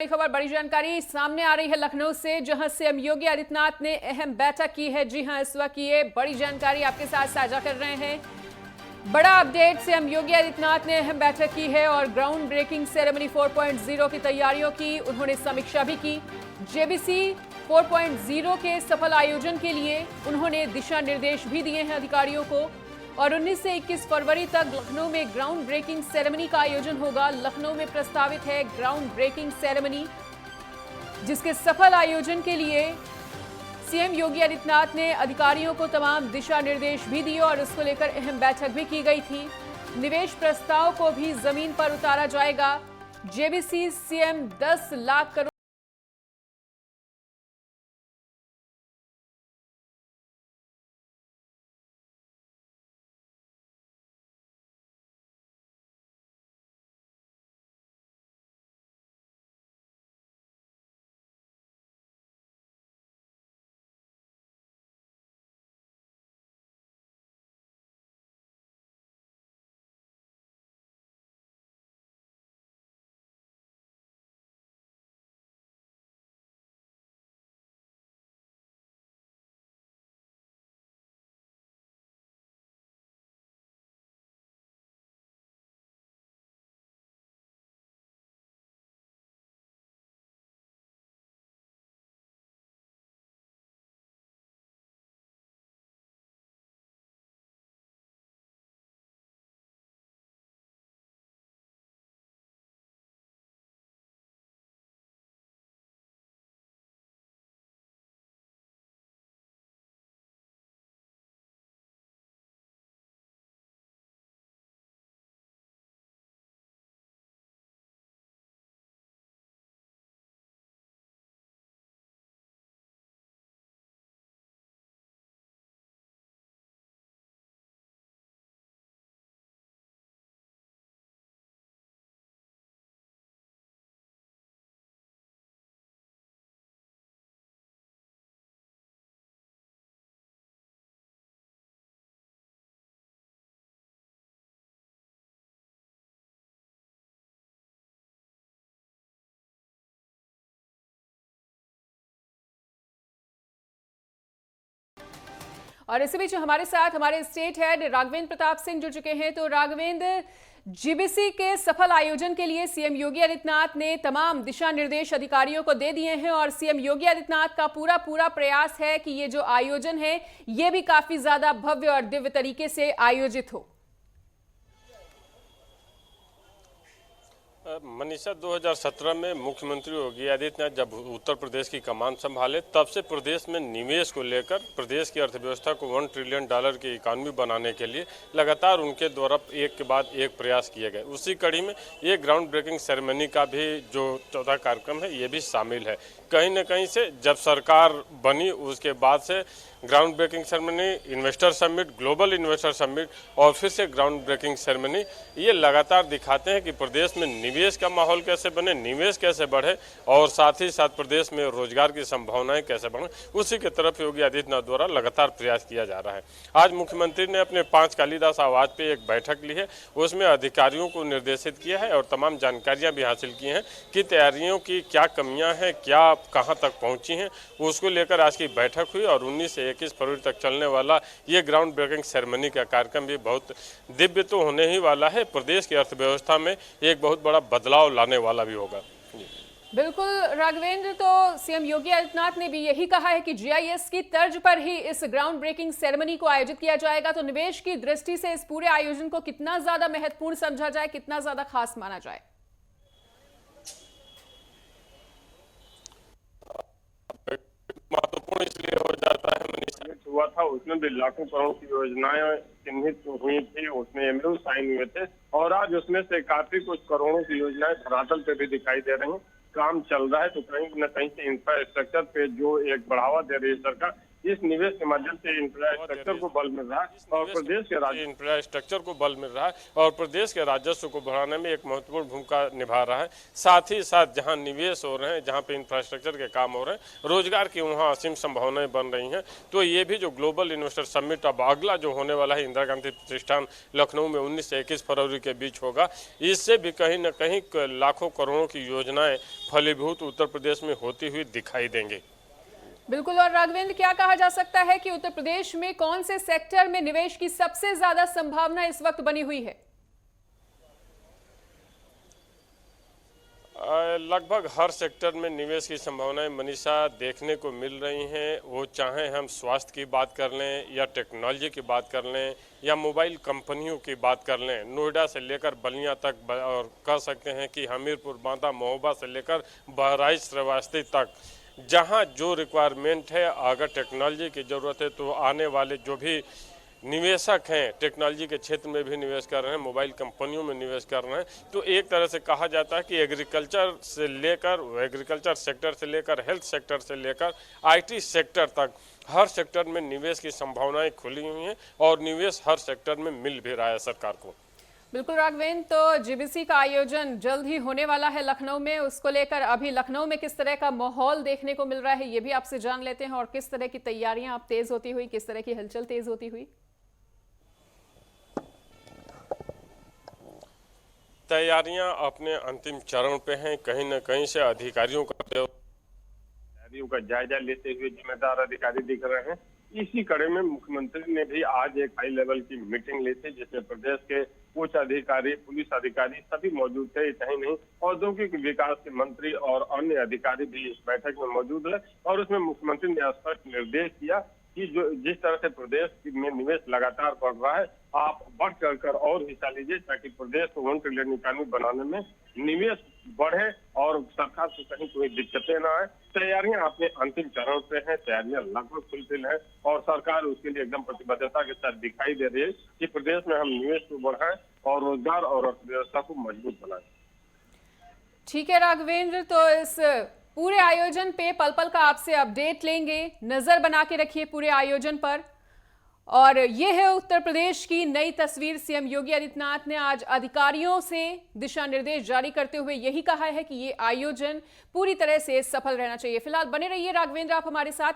बड़ी खबर, बड़ी जानकारी सामने आ रही है लखनऊ से, जहां सीएम योगी आदित्यनाथ ने अहम बैठक की है। जी हां, इस वक्त ये बड़ी जानकारी आपके साथ साझा कर रहे हैं। बड़ा अपडेट, सीएम योगी आदित्यनाथ ने अहम बैठक की है और ग्राउंड ब्रेकिंग सेरेमनी 4.0 की तैयारियों की उन्होंने समीक्षा भी की। जेबीसी 4.0 के सफल आयोजन के लिए उन्होंने दिशा निर्देश भी दिए हैं अधिकारियों को। और 19 से 21 फरवरी तक लखनऊ में ग्राउंड ब्रेकिंग सेरेमनी का आयोजन होगा। लखनऊ में प्रस्तावित है ग्राउंड ब्रेकिंग सेरेमनी, जिसके सफल आयोजन के लिए सीएम योगी आदित्यनाथ ने अधिकारियों को तमाम दिशा निर्देश भी दिए और इसको लेकर अहम बैठक भी की गई थी। निवेश प्रस्ताव को भी जमीन पर उतारा जाएगा। जेबीसी सीएम 10 लाख करोड़ और इसी बीच हमारे साथ हमारे स्टेट हेड राघवेंद्र प्रताप सिंह जुड़ चुके हैं। तो राघवेंद्र, जीबीसी के सफल आयोजन के लिए सीएम योगी आदित्यनाथ ने तमाम दिशा निर्देश अधिकारियों को दे दिए हैं और सीएम योगी आदित्यनाथ का पूरा प्रयास है कि ये जो आयोजन है ये भी काफी ज्यादा भव्य और दिव्य तरीके से आयोजित हो। मनीषा, 2017 में मुख्यमंत्री योगी आदित्यनाथ जब उत्तर प्रदेश की कमान संभाले, तब से प्रदेश में निवेश को लेकर प्रदेश की अर्थव्यवस्था को $1 ट्रिलियन की इकॉनमी बनाने के लिए लगातार उनके द्वारा एक के बाद एक प्रयास किए गए। उसी कड़ी में ये ग्राउंड ब्रेकिंग सेरेमनी का भी जो चौथा कार्यक्रम है ये भी शामिल है। कहीं न कहीं से जब सरकार बनी उसके बाद से ground breaking ceremony, investor summit, global investor summit और फिर से ग्राउंड ब्रेकिंग सेरेमनी, ये लगातार दिखाते हैं कि प्रदेश में निवेश का माहौल कैसे बने, निवेश कैसे बढ़े और साथ ही साथ प्रदेश में रोजगार की संभावनाएं कैसे बढ़े। उसी की तरफ योगी आदित्यनाथ द्वारा लगातार प्रयास किया जा रहा है। आज मुख्यमंत्री ने अपने 5 कालिदास आवास पे एक बैठक ली है, उसमें अधिकारियों को निर्देशित किया है और तमाम जानकारियाँ भी हासिल की हैं कि तैयारियों की क्या कमियाँ हैं, क्या कहाँ तक पहुँची हैं। उसको लेकर आज की बैठक हुई और 19 से 21 फरवरी तक चलने वाला ये ग्राउंड ब्रेकिंग सेरेमनी का कार्यक्रम भी बहुत दिव्य तो होने ही वाला है, प्रदेश की अर्थव्यवस्था में एक बहुत बड़ा बदलाव लाने वाला भी होगा। बिल्कुल राघवेंद्र, तो सीएम योगी आदित्यनाथ ने भी यही कहा है कि जीआईएस की तर्ज पर ही इस ग्राउंड ब्रेकिंग सेरेमनी को आयोजित किया जाएगा। तो निवेश की दृष्टि से इस पूरे आयोजन को कितना ज्यादा महत्वपूर्ण समझा जाए, कितना ज्यादा खास माना जाए? महत्वपूर्ण इसलिए हो जाता है मनीषा, हुआ था उसमें भी लाखों करोड़ की योजनाएं चिन्हित हुई थी, उसमें एमओयू साइन हुए थे और आज उसमें से काफी कुछ करोड़ों की योजनाएं धरातल पे भी दिखाई दे रही हैं। काम चल रहा है तो कहीं न कहीं से इंफ्रास्ट्रक्चर पे जो एक बढ़ावा दे रही है सरकार, इस निवेश के माध्यम से इंफ्रास्ट्रक्चर को बल मिल रहा है और प्रदेश के राज्य इंफ्रास्ट्रक्चर को बल मिल रहा है और प्रदेश के राजस्व को बढ़ाने में एक महत्वपूर्ण भूमिका निभा रहा है। साथ ही साथ जहां निवेश हो रहे हैं, जहां पे इंफ्रास्ट्रक्चर के काम हो रहे हैं, रोजगार की वहां असीम संभावनाएं बन रही हैं। तो ये भी जो ग्लोबल इन्वेस्टर समिट अब अगला जो होने वाला है इंदिरा गांधी प्रतिष्ठान लखनऊ में 19 से 21 फरवरी के बीच होगा, इससे भी कहीं न कहीं लाखों करोड़ों की योजनाएं फलीभूत उत्तर प्रदेश में होती हुई दिखाई देंगे। बिल्कुल। और राघवेंद्र, क्या कहा जा सकता है कि उत्तर प्रदेश में कौन से सेक्टर में निवेश की सबसे ज्यादा संभावना इस वक्त बनी हुई है? लगभग हर सेक्टर में निवेश की संभावनाएं मनीषा देखने को मिल रही हैं। वो चाहे हम स्वास्थ्य की बात कर लें या टेक्नोलॉजी की बात कर लें या मोबाइल कंपनियों की बात कर लें, नोएडा से लेकर बलिया तक, और कह सकते हैं कि हमीरपुर, बांदा, महोबा से लेकर बहराइच, श्रावस्ती तक, जहां जो रिक्वायरमेंट है, अगर टेक्नोलॉजी की ज़रूरत है तो आने वाले जो भी निवेशक हैं टेक्नोलॉजी के क्षेत्र में भी निवेश कर रहे हैं, मोबाइल कंपनियों में निवेश कर रहे हैं। तो एक तरह से कहा जाता है कि एग्रीकल्चर सेक्टर से लेकर हेल्थ सेक्टर से लेकर आईटी सेक्टर तक हर सेक्टर में निवेश की संभावनाएं खुली हुई हैं और निवेश हर सेक्टर में मिल भी रहा है सरकार को। बिल्कुल राघवेंद्र, तो जीबीसी का आयोजन जल्द ही होने वाला है लखनऊ में। उसको लेकर अभी लखनऊ में किस तरह का माहौल देखने को मिल रहा है, ये भी आपसे जान लेते हैं। और किस तरह की तैयारियां आप तेज होती हुई, किस तरह की हलचल तेज होती हुई? तैयारियां अपने अंतिम चरण पे हैं। कहीं न कहीं से अधिकारियों का जायजा लेते हुए जिम्मेदार अधिकारी दिख रहे हैं। इसी कड़ी में मुख्यमंत्री ने भी आज एक हाई लेवल की मीटिंग ली थी, जिसमें प्रदेश के उच्च अधिकारी, पुलिस अधिकारी सभी मौजूद थे। इतना ही नहीं, औद्योगिक विकास के मंत्री और अन्य अधिकारी भी इस बैठक में मौजूद है। और उसमें मुख्यमंत्री ने स्पष्ट निर्देश दिया कि जो जिस तरह से प्रदेश में निवेश लगातार बढ़ रहा है, आप बढ़ चढ़कर और हिस्सा लीजिए, ताकि प्रदेश को 1 ट्रिलियन इकोनॉमी बनाने में निवेश बढ़े और सरकार को कहीं कोई दिक्कतें ना आए। तैयारियां अपने अंतिम चरण पे हैं, तैयारियां लगभग फुलफिल है और सरकार उसके लिए एकदम प्रतिबद्धता के साथ दिखाई दे रही है कि प्रदेश में हम निवेश को बढ़ाएं और रोजगार और अर्थव्यवस्था को मजबूत बनाएं। ठीक है राघवेंद्र, तो इस पूरे आयोजन पे पल पल का आपसे अपडेट लेंगे। नजर बना के रखिए पूरे आयोजन पर। और ये है उत्तर प्रदेश की नई तस्वीर। सीएम योगी आदित्यनाथ ने आज अधिकारियों से दिशा निर्देश जारी करते हुए यही कहा है कि ये आयोजन पूरी तरह से सफल रहना चाहिए। फिलहाल बने रहिए राघवेंद्र आप हमारे साथ।